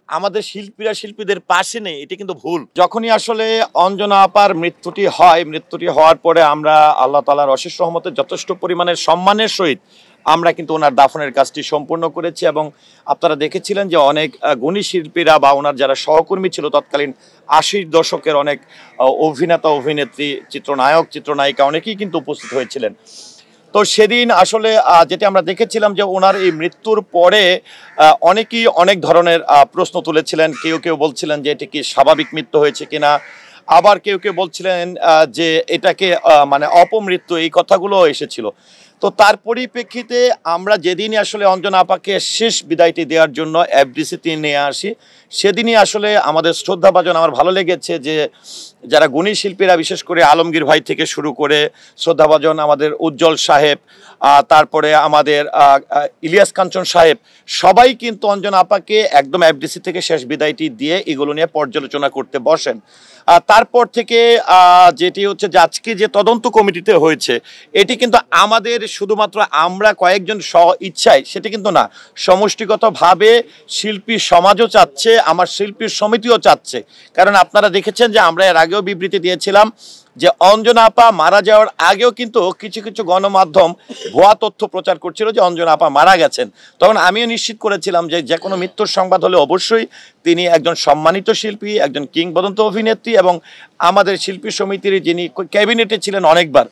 আমাদের শিল্পীরা শিল্পীদের পাশে নেই, এটি কিন্তু ভুল। যখনই আসলে অঞ্জনা আপার মৃত্যুটি হওয়ার পরে আমরা আল্লাহ তাআলার অশেষ রহমতে যথেষ্ট পরিমাণের সম্মানের সহিত আমরা কিন্তু ওনার দাফনের কাজটি সম্পূর্ণ করেছি। এবং আপনারা দেখেছিলেন যে অনেক গুণী শিল্পীরা বা ওনার যারা সহকর্মী ছিল তৎকালীন ৮০ দশকের অনেক অভিনেতা অভিনেত্রী, চিত্রনায়ক চিত্রনায়িকা অনেকেই কিন্তু উপস্থিত হয়েছিলেন। তো সেদিন আসলে যেটা আমরা দেখেছিলাম যে ওনার এই মৃত্যুর পরে অনেকেই অনেক ধরনের প্রশ্ন তুলেছিলেন। কেউ কেউ বলছিলেন যে এটি কি স্বাভাবিক মৃত্যু হয়েছে কিনা, আবার কেউ কেউ বলছিলেন যে এটাকে মানে অপমৃত্যু, এই কথাগুলো এসেছিল। তো তার পরিপ্রেক্ষিতে আমরা যেদিনই আসলে অঞ্জনা আপাকে শেষ বিদায়টি দেওয়ার জন্য এফডিসিতে নিয়ে আসি, সেদিনই আসলে আমাদের শ্রদ্ধাভাজন, আমার ভালো লেগেছে যে যারা গুণী শিল্পীরা, বিশেষ করে আলমগীর ভাই থেকে শুরু করে শ্রদ্ধাভাজন আমাদের উজ্জ্বল সাহেব, তারপরে আমাদের ইলিয়াস কাঞ্চন সাহেব, সবাই কিন্তু অঞ্জনা আপাকে একদম এফডিসি থেকে শেষ বিদায়টি দিয়ে এগুলো নিয়ে পর্যালোচনা করতে বসেন। তারপর থেকে যেটি হচ্ছে যে আজকে যে তদন্ত কমিটিতে হয়েছে, এটি কিন্তু আমাদের শুধুমাত্র আমরা কয়েকজন স্ব ইচ্ছায় সেটি কিন্তু না, সমষ্টিগতভাবে শিল্পী সমাজও চাচ্ছে, আমার শিল্পী সমিতিও চাচ্ছে। কারণ আপনারা দেখেছেন যে আমরা এর আগেও বিবৃতি দিয়েছিলাম যে অঞ্জনা আপা মারা যাওয়ার আগেও কিন্তু কিছু কিছু গণমাধ্যম ভুয়া তথ্য প্রচার করছিল যে অঞ্জনা আপা মারা গেছেন। তখন আমিও নিশ্চিত করেছিলাম যে যে কোনো মৃত্যুর সংবাদ হলে অবশ্যই তিনি একজন সম্মানিত শিল্পী, একজন কিংবদন্তি অভিনেত্রী এবং আমাদের শিল্পী সমিতির যিনি ক্যাবিনেটে ছিলেন অনেকবার,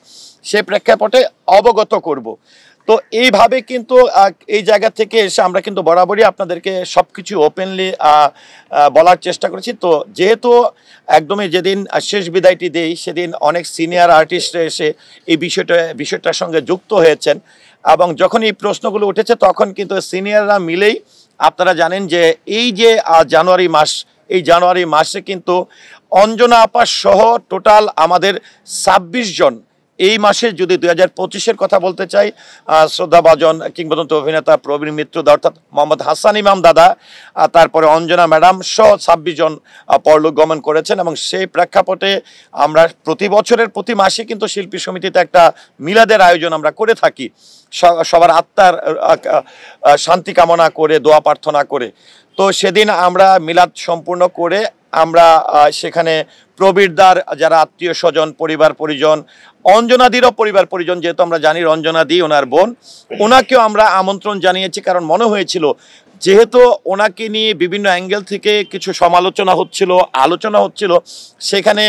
সে প্রেক্ষাপটে অবগত করব। তো এইভাবে কিন্তু এই জায়গা থেকে এসে আমরা কিন্তু বরাবরই আপনাদেরকে সব কিছু ওপেনলি বলার চেষ্টা করেছি। তো যেহেতু একদমই যেদিন শেষ বিদায়টি দেই সেদিন অনেক সিনিয়র আর্টিস্টরা এসে এই বিষয়টার সঙ্গে যুক্ত হয়েছেন, এবং যখন এই প্রশ্নগুলো উঠেছে তখন কিন্তু সিনিয়ররা মিলেই, আপনারা জানেন যে এই যে জানুয়ারি মাস, এই জানুয়ারি মাসে কিন্তু অঞ্জনা আপা সহ টোটাল আমাদের ২৬ জন, এই মাসে যদি ২০২৫-এর কথা বলতে চাই, শ্রদ্ধাভাজন কিংবদন্তি অভিনেতা প্রবীণ মিত্র অর্থাৎ মোহাম্মদ হাসান ইমাম দাদা, তারপরে অঞ্জনা ম্যাডাম সহ ২৬ জন পরলোক গমন করেছেন। এবং সেই প্রেক্ষাপটে আমরা প্রতি বছরের প্রতি মাসে কিন্তু শিল্পী সমিতিতে একটা মিলাদের আয়োজন আমরা করে থাকি, সবার আত্মার শান্তি কামনা করে, দোয়া প্রার্থনা করে। তো সেদিন আমরা মিলাদ সম্পূর্ণ করে আমরা সেখানে প্রবীরদার যারা আত্মীয় স্বজন, পরিবার পরিজন, অঞ্জনাদিরও পরিবার পরিজন, যেহেতু আমরা জানি রঞ্জনাদি ওনার বোন, ওনাকেও আমরা আমন্ত্রণ জানিয়েছি। কারণ মনে হয়েছিল যেহেতু ওনাকে নিয়ে বিভিন্ন অ্যাঙ্গেল থেকে কিছু আলোচনা হচ্ছিল, সেখানে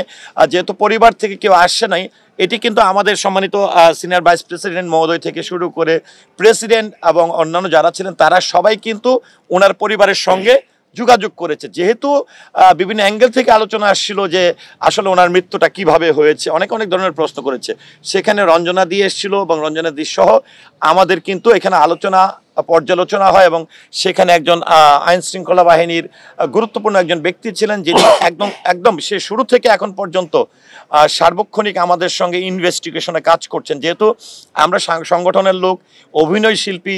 যেহেতু পরিবার থেকে কেউ আসছে নাই, এটি কিন্তু আমাদের সম্মানিত সিনিয়র ভাইস প্রেসিডেন্ট মহোদয় থেকে শুরু করে প্রেসিডেন্ট এবং অন্যান্য যারা ছিলেন তারা সবাই কিন্তু ওনার পরিবারের সঙ্গে যোগাযোগ করেছে। যেহেতু বিভিন্ন অ্যাঙ্গেল থেকে আলোচনা আসছিল যে আসলে ওনার মৃত্যুটা কিভাবে হয়েছে, অনেক ধরনের প্রশ্ন করেছে, সেখানে রঞ্জনা দিয়ে এসেছিল এবং রঞ্জনা দি সহ আমাদের কিন্তু এখানে পর্যালোচনা হয়। এবং সেখানে একজন আইন শৃঙ্খলা বাহিনীর গুরুত্বপূর্ণ একজন ব্যক্তি ছিলেন, যিনি একদম সে শুরু থেকে এখন পর্যন্ত সার্বক্ষণিক আমাদের সঙ্গে ইনভেস্টিগেশনে কাজ করছেন। যেহেতু আমরা সংগঠনের লোক, অভিনয় শিল্পী,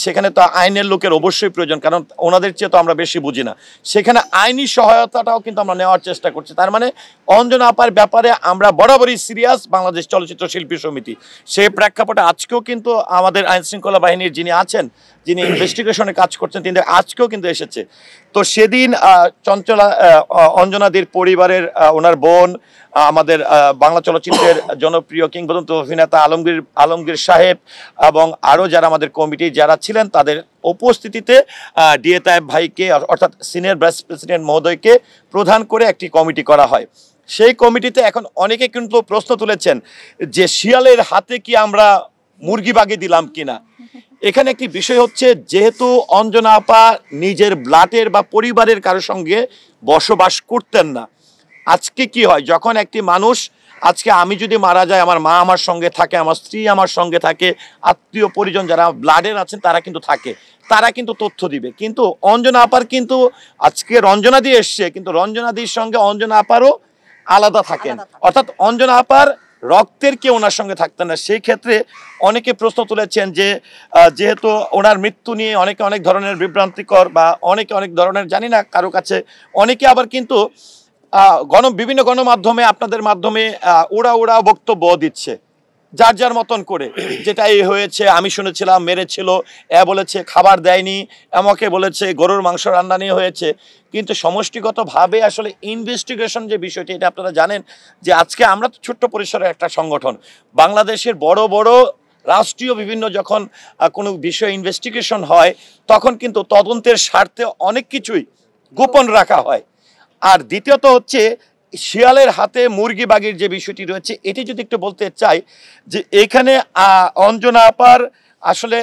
সেখানে তো আইনের লোকের অবশ্যই প্রয়োজন, কারণ ওনাদের চেয়ে তো আমরা বেশি বুঝি না। সেখানে আইনি সহায়তাটাও কিন্তু আমরা নেওয়ার চেষ্টা করছি। তার মানে অঞ্জনা আপার ব্যাপারে আমরা বরাবরই সিরিয়াস, বাংলাদেশ চলচ্চিত্র শিল্পী সমিতি। সেই প্রেক্ষাপটে আজকেও কিন্তু আমাদের আইন শৃঙ্খলা বাহিনীর যিনি ইনভেস্টিগেশনে কাজ করছেন, তিনি আজকেও কিন্তু এসেছে। তো সেদিন চঞ্চলা অঞ্জনাদির পরিবারের ওনার বোন, আমাদের বাংলা চলচ্চিত্রের জনপ্রিয় কিংবদন্তি অভিনেতা আলমগীর সাহেব এবং আরও যারা আমাদের কমিটি যারা ছিলেন, তাদের উপস্থিতিতে ডিএ তায়েব ভাইকে অর্থাৎ সিনিয়র ভাইস প্রেসিডেন্ট মহোদয়কে প্রধান করে একটি কমিটি করা হয়। সেই কমিটিতে এখন অনেকে কিন্তু প্রশ্ন তুলেছেন যে শিয়ালের হাতে কি আমরা মুরগি বাগে দিলাম কিনা। এখানে একটি বিষয় হচ্ছে, যেহেতু অঞ্জনা আপা নিজের ব্লাডের বা পরিবারের কারোর সঙ্গে বসবাস করতেন না, আজকে কি হয়, যখন একটি মানুষ, আজকে আমি যদি মারা যাই, আমার মা আমার সঙ্গে থাকে, আমার স্ত্রী আমার সঙ্গে থাকে, আত্মীয় পরিজন যারা ব্লাডের আছেন তারা কিন্তু থাকে, তারা কিন্তু তথ্য দিবে। কিন্তু অঞ্জনা আপার কিন্তু আজকে রঞ্জনা দিয়ে এসছে, কিন্তু রঞ্জনাদির সঙ্গে অঞ্জনা আপারও আলাদা থাকেন, অর্থাৎ অঞ্জনা আপার রক্তের কেউ ওনার সঙ্গে থাকতেন না। সেই ক্ষেত্রে অনেকে প্রশ্ন তুলেছেন যে যেহেতু ওনার মৃত্যু নিয়ে অনেক ধরনের বিভ্রান্তিকর বা অনেক ধরনের, জানি না কারো কাছে, অনেকে আবার কিন্তু বিভিন্ন গণমাধ্যমে আপনাদের মাধ্যমে ওরা বক্তব্য দিচ্ছে যার যার মতন করে, যেটা এই হয়েছে আমি শুনেছিলাম মেরেছিল, এ বলেছে খাবার দেয়নি, আমাকে বলেছে গরুর মাংস রান্না নিয়ে হয়েছে। কিন্তু সমষ্টিগতভাবে আসলে ইনভেস্টিগেশন যে বিষয়টি, এটা আপনারা জানেন যে আজকে আমরা তো ছোট্ট পরিসরের একটা সংগঠন, বাংলাদেশের বড় বড় রাষ্ট্রীয় বিভিন্ন যখন কোনো বিষয় ইনভেস্টিগেশন হয় তখন কিন্তু তদন্তের স্বার্থে অনেক কিছুই গোপন রাখা হয়। আর দ্বিতীয়ত হচ্ছে শিয়ালের হাতে মুরগি বাগির যে বিষয়টি রয়েছে, এটি যদি একটু বলতে চাই যে এখানে অঞ্জনা আপার আসলে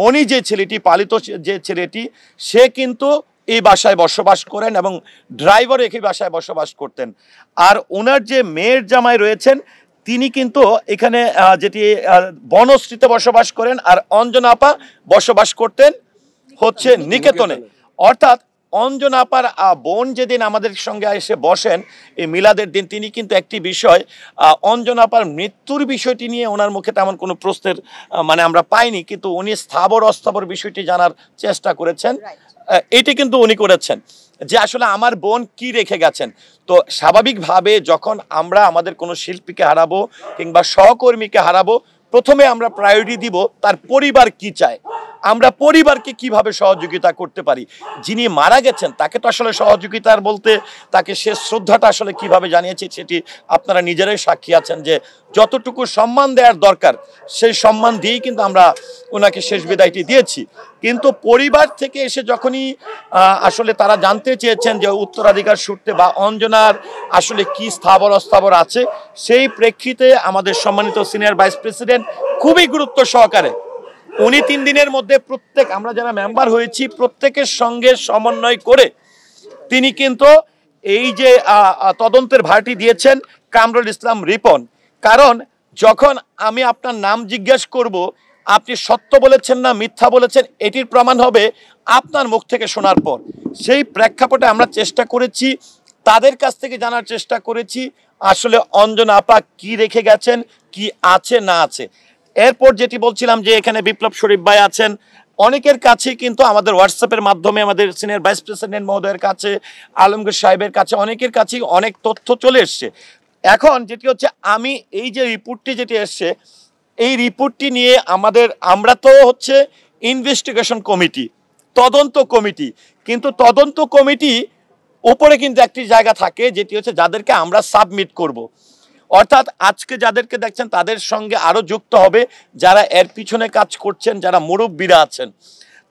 মনি যে ছেলেটি, পালিত যে ছেলেটি, সে কিন্তু এই বাসায় বসবাস করেন এবং ড্রাইভার একই বাসায় বসবাস করতেন। আর ওনার যে মেয়ের জামাই রয়েছেন তিনি কিন্তু এখানে যেটি বনশ্রীতে বসবাস করেন, আর অঞ্জনা আপা বসবাস করতেন হচ্ছে নিকেতনে। অর্থাৎ অঞ্জনা আপার বোন যেদিন আমাদের সঙ্গে এসে বসেন এই মিলাদের দিন, তিনি কিন্তু একটি বিষয় অঞ্জনা আপার মৃত্যুর বিষয়টি নিয়ে ওনার মুখে তেমন কোনো প্রশ্নের মানে আমরা পাইনি, কিন্তু উনি স্থাবর অস্থাবর বিষয়টি জানার চেষ্টা করেছেন। এটি কিন্তু উনি করেছেন যে আসলে আমার বোন কি রেখে গেছেন। তো স্বাভাবিকভাবে যখন আমরা আমাদের কোনো শিল্পীকে হারাবো কিংবা সহকর্মীকে হারাবো, প্রথমে আমরা প্রায়োরিটি দিব তার পরিবার কি চায়, আমরা পরিবারকে কিভাবে সহযোগিতা করতে পারি। যিনি মারা গেছেন তাকে তো আসলে সহযোগিতার বলতে তাকে শেষ শ্রদ্ধাটা আসলে কিভাবে জানিয়েছি সেটি আপনারা নিজেরাই সাক্ষী আছেন, যে যতটুকু সম্মান দেওয়ার দরকার সেই সম্মান দিয়েই কিন্তু আমরা ওনাকে শেষ বিদায়টি দিয়েছি। কিন্তু পরিবার থেকে এসে যখনই আসলে তারা জানতে চেয়েছেন যে উত্তরাধিকার সূত্রে বা অঞ্জনার আসলে কি স্থাবর অস্থাবর আছে, সেই প্রেক্ষিতে আমাদের সম্মানিত সিনিয়র ভাইস প্রেসিডেন্ট খুবই গুরুত্ব সহকারে উনি 3 দিনের মধ্যে প্রত্যেক আমরা যারা মেম্বার হয়েছি প্রত্যেকের সঙ্গে সমন্বয় করে তিনি কিন্তু এই যে তদন্তের ভারটি দিয়েছেন কামরুল ইসলাম রিপন। কারণ যখন আমি আপনার নাম জিজ্ঞেস করব, আপনি সত্য বলেছেন না মিথ্যা বলেছেন এটির প্রমাণ হবে আপনার মুখ থেকে শোনার পর। সেই প্রেক্ষাপটে আমরা চেষ্টা করেছি, তাদের কাছ থেকে জানার চেষ্টা করেছি আসলে অঞ্জনা আপা কি রেখে গেছেন, কি আছে না আছে। এরপর যেটি বলছিলাম যে এখানে বিপ্লব শরীফ ভাই আছেন, অনেকের কাছে কিন্তু আমাদের হোয়াটসঅ্যাপের মাধ্যমে আমাদের সিনিয়র ভাইস প্রেসিডেন্ট মহোদয়ের কাছে, আলমগীর সাহেবের কাছে, অনেকের কাছেই অনেক তথ্য চলে এসছে। এখন যেটি হচ্ছে আমি এই যে রিপোর্টটি যেটি এসছে এই রিপোর্টটি নিয়ে আমরা তো হচ্ছে ইনভেস্টিগেশন কমিটি, তদন্ত কমিটি, কিন্তু তদন্ত কমিটি উপরে কিন্তু একটি জায়গা থাকে যেটি হচ্ছে যাদেরকে আমরা সাবমিট করব। অর্থাৎ আজকে যাদেরকে দেখছেন তাদের সঙ্গে আরও যুক্ত হবে যারা এর পিছনে কাজ করছেন, যারা মুরব্বীরা আছেন।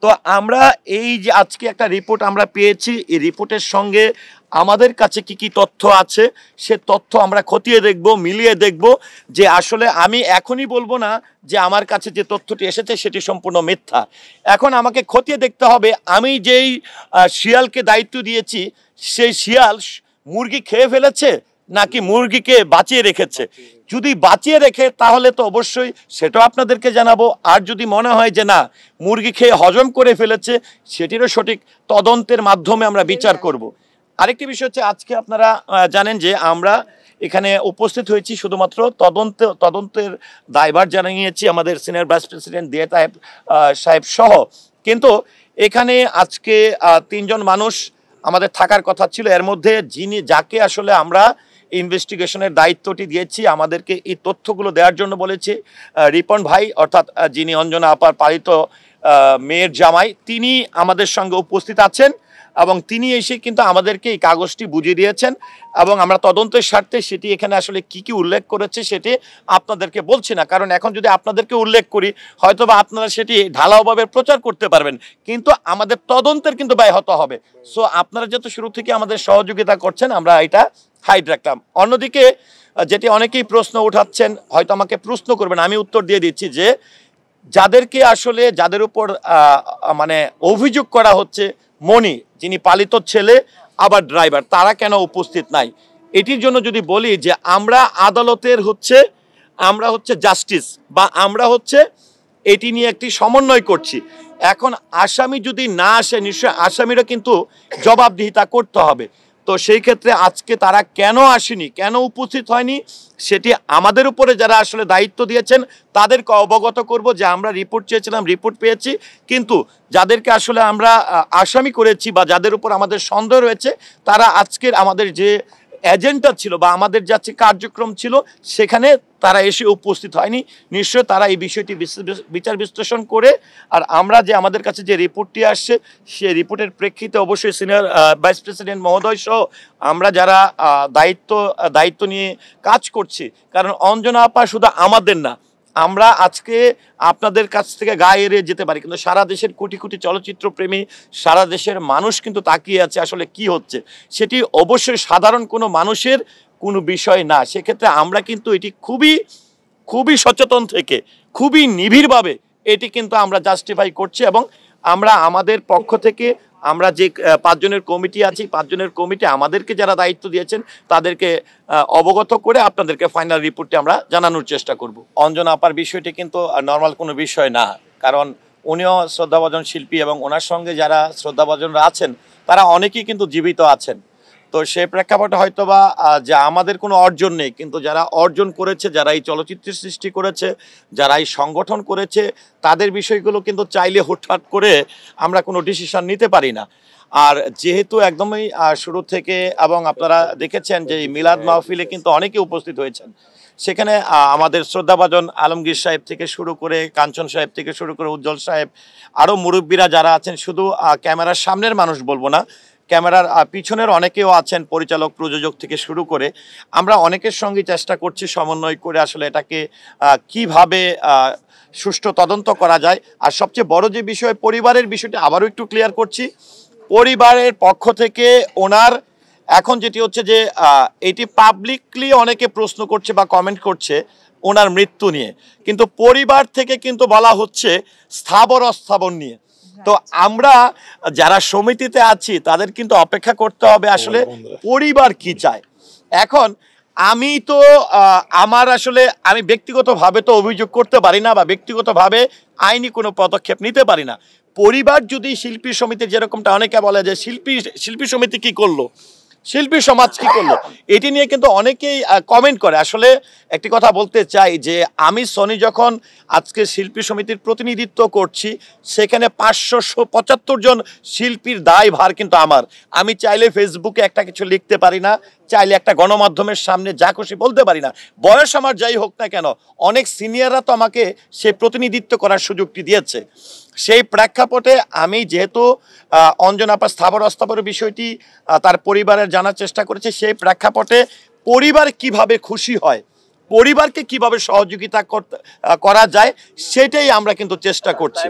তো আমরা এই যে আজকে একটা রিপোর্ট আমরা পেয়েছি, এই রিপোর্টের সঙ্গে আমাদের কাছে কি কি তথ্য আছে সে তথ্য আমরা খতিয়ে দেখব, মিলিয়ে দেখব যে আসলে আমি এখনই বলবো না যে আমার কাছে যে তথ্যটি এসেছে সেটি সম্পূর্ণ মিথ্যা। এখন আমাকে খতিয়ে দেখতে হবে আমি যেই শিয়ালকে দায়িত্ব দিয়েছি সেই শিয়াল মুরগি খেয়ে ফেলেছে নাকি মুরগিকে বাঁচিয়ে রেখেছে। যদি বাঁচিয়ে রেখে তাহলে তো অবশ্যই সেটাও আপনাদেরকে জানাবো, আর যদি মনে হয় যে না মুরগি খেয়ে হজম করে ফেলেছে সেটিরও সঠিক তদন্তের মাধ্যমে আমরা বিচার করব। আরেকটি বিষয় হচ্ছে আজকে আপনারা জানেন যে আমরা এখানে উপস্থিত হয়েছি শুধুমাত্র তদন্তের দায়ভার জানিয়েছি আমাদের সিনিয়র ভাইস প্রেসিডেন্ট দিয়া সাহেব সহ, কিন্তু এখানে আজকে 3 জন মানুষ আমাদের থাকার কথা ছিল। এর মধ্যে যাকে আসলে আমরা ইনভেস্টিগেশনের দায়িত্বটি দিয়েছি, আমাদেরকে এই তথ্যগুলো দেওয়ার জন্য বলেছে রিপন ভাই, অর্থাৎ যিনি অঞ্জনা আপার পালিত মেয়ের জামাই, তিনি আমাদের সঙ্গে উপস্থিত আছেন এবং তিনি এসে কিন্তু আমাদেরকে এই কাগজটি বুঝিয়ে দিয়েছেন এবং আমরা তদন্তের স্বার্থে সেটি এখানে আসলে কি কি উল্লেখ করেছে সেটি আপনাদেরকে বলছি না, কারণ এখন যদি আপনাদেরকে উল্লেখ করি হয়তোবা আপনারা সেটি ঢালাওভাবে প্রচার করতে পারবেন, কিন্তু আমাদের তদন্তের কিন্তু ব্যাহত হবে। সো আপনারা যেহেতু শুরু থেকে আমাদের সহযোগিতা করছেন আমরা এটা হাইড রাখলাম। অন্যদিকে যেটি অনেকেই প্রশ্ন উঠাচ্ছেন, হয়তো আমাকে প্রশ্ন করবেন, আমি উত্তর দিয়ে দিচ্ছি যে যাদেরকে আসলে যাদের উপর মানে অভিযোগ করা হচ্ছে, মনি যিনি পালিত ছেলে আবার ড্রাইভার, তারা কেন উপস্থিত নাই এটির জন্য যদি বলি যে আমরা আদালতের আমরা হচ্ছে জাস্টিস বা আমরা হচ্ছে এটি নিয়ে একটি সমন্বয় করছি। এখন আসামি যদি না আসে নিশ্চয়ই আসামিরা কিন্তু জবাবদিহিতা করতে হবে। তো সেই ক্ষেত্রে আজকে তারা কেন আসেনি, কেন উপস্থিত হয়নি সেটি আমাদের উপরে যারা আসলে দায়িত্ব দিয়েছেন তাদেরকে অবগত করব যে আমরা রিপোর্ট চেয়েছিলাম, রিপোর্ট পেয়েছি, কিন্তু যাদেরকে আসলে আমরা আসামি করেছি বা যাদের উপর আমাদের সন্দেহ রয়েছে তারা আজকের আমাদের যে এজেন্ডা ছিল বা আমাদের যাচ্ছে কার্যক্রম ছিল সেখানে তারা এসে উপস্থিত হয়নি। নিশ্চয় তারা এই বিষয়টি বিচার বিশ্লেষণ করে আর আমরা যে আমাদের কাছে যে রিপোর্টটি আসছে সেই রিপোর্টের প্রেক্ষিতে অবশ্যই সিনিয়র ভাইস প্রেসিডেন্ট মহোদয় সহ আমরা যারা দায়িত্ব নিয়ে কাজ করছি, কারণ অঞ্জনা আপা শুধু আমাদের না, আমরা আজকে আপনাদের কাছ থেকে গায়ে এড়িয়ে যেতে পারি, কিন্তু সারা দেশের কোটি কোটি চলচ্চিত্র প্রেমী, সারা দেশের মানুষ কিন্তু তাকিয়ে আছে আসলে কি হচ্ছে। সেটি অবশ্যই সাধারণ কোনো মানুষের কোনো বিষয় না। সেক্ষেত্রে আমরা কিন্তু এটি খুবই খুবই সচেতন থেকে খুবই নিবিড়ভাবে এটি কিন্তু আমরা জাস্টিফাই করছি এবং আমরা আমাদের পক্ষ থেকে আমরা যে 5 জনের কমিটি আছি, 5 জনের কমিটি আমাদেরকে যারা দায়িত্ব দিয়েছেন তাদেরকে অবগত করে আপনাদেরকে ফাইনাল রিপোর্টটি আমরা জানানোর চেষ্টা করব। অঞ্জনা আপার বিষয়টি কিন্তু নর্মাল কোনো বিষয় না, কারণ উনিও শ্রদ্ধাভাজন শিল্পী এবং ওনার সঙ্গে যারা শ্রদ্ধাভাজনরা আছেন তারা অনেকেই কিন্তু জীবিত আছেন। তো সেই প্রেক্ষাপটে হয়তো বা যে আমাদের কোনো অর্জন নেই, কিন্তু যারা অর্জন করেছে, যারা এই চলচ্চিত্রের সৃষ্টি করেছে, যারা এই সংগঠন করেছে, তাদের বিষয়গুলো কিন্তু চাইলে হুটহাট করে আমরা কোনো ডিসিশন নিতে পারি না। আর যেহেতু একদমই শুরু থেকে এবং আপনারা দেখেছেন যে মিলাদ মাহফিলে কিন্তু অনেকে উপস্থিত হয়েছেন, সেখানে আমাদের শ্রদ্ধাভাজন আলমগীর সাহেব থেকে শুরু করে কাঞ্চন সাহেব থেকে শুরু করে উজ্জ্বল সাহেব, আরও মুরব্বীরা যারা আছেন, শুধু ক্যামেরার সামনের মানুষ বলবো না, ক্যামেরার পিছনের অনেকেও আছেন, পরিচালক প্রযোজক থেকে শুরু করে আমরা অনেকের সঙ্গে চেষ্টা করছি সমন্বয় করে আসলে এটাকে কিভাবে সুষ্ঠু তদন্ত করা যায়। আর সবচেয়ে বড় যে বিষয় পরিবারের বিষয়টি আবারও একটু ক্লিয়ার করছি, পরিবারের পক্ষ থেকে ওনার এখন যেটি হচ্ছে যে এটি পাবলিকলি অনেকে প্রশ্ন করছে বা কমেন্ট করছে ওনার মৃত্যু নিয়ে, কিন্তু পরিবার থেকে কিন্তু বলা হচ্ছে স্থাবর অস্থাবর নিয়ে। তো আমরা যারা সমিতিতে আছি তাদের কিন্তু অপেক্ষা করতে হবে আসলে পরিবার কি চায়। এখন আমি তো আমার আসলে আমি ব্যক্তিগতভাবে তো অভিযোগ করতে পারি না বা ব্যক্তিগতভাবে আইনি কোনো পদক্ষেপ নিতে পারি না। পরিবার যদি শিল্পী সমিতি, যেরকমটা অনেকে বলে যে শিল্পী সমিতি কি করলো, শিল্পী সমাজ কি করলো, এটি নিয়ে কিন্তু অনেকেই কমেন্ট করে। আসলে একটি কথা বলতে চাই যে আমি সনি যখন আজকে শিল্পী সমিতির প্রতিনিধিত্ব করছি, সেখানে 575 জন শিল্পীর দায়ভার কিন্তু আমার। আমি চাইলে ফেসবুকে একটা কিছু লিখতে পারি না, চাইলে একটা গণমাধ্যমের সামনে যা খুশি বলতে পারি না। বয়স আমার যাই হোক না কেন, অনেক সিনিয়ররা তো আমাকে সে প্রতিনিধিত্ব করার সুযোগটি দিয়েছে। সেই প্রেক্ষাপটে আমি যেহেতু অঞ্জনা আপা স্থাবর অস্থাবরের বিষয়টি তার পরিবারের জানার চেষ্টা করেছে, সেই প্রেক্ষাপটে পরিবার কিভাবে খুশি হয়, পরিবারকে কিভাবে সহযোগিতা করা যায়, সেটাই আমরা কিন্তু চেষ্টা করছি।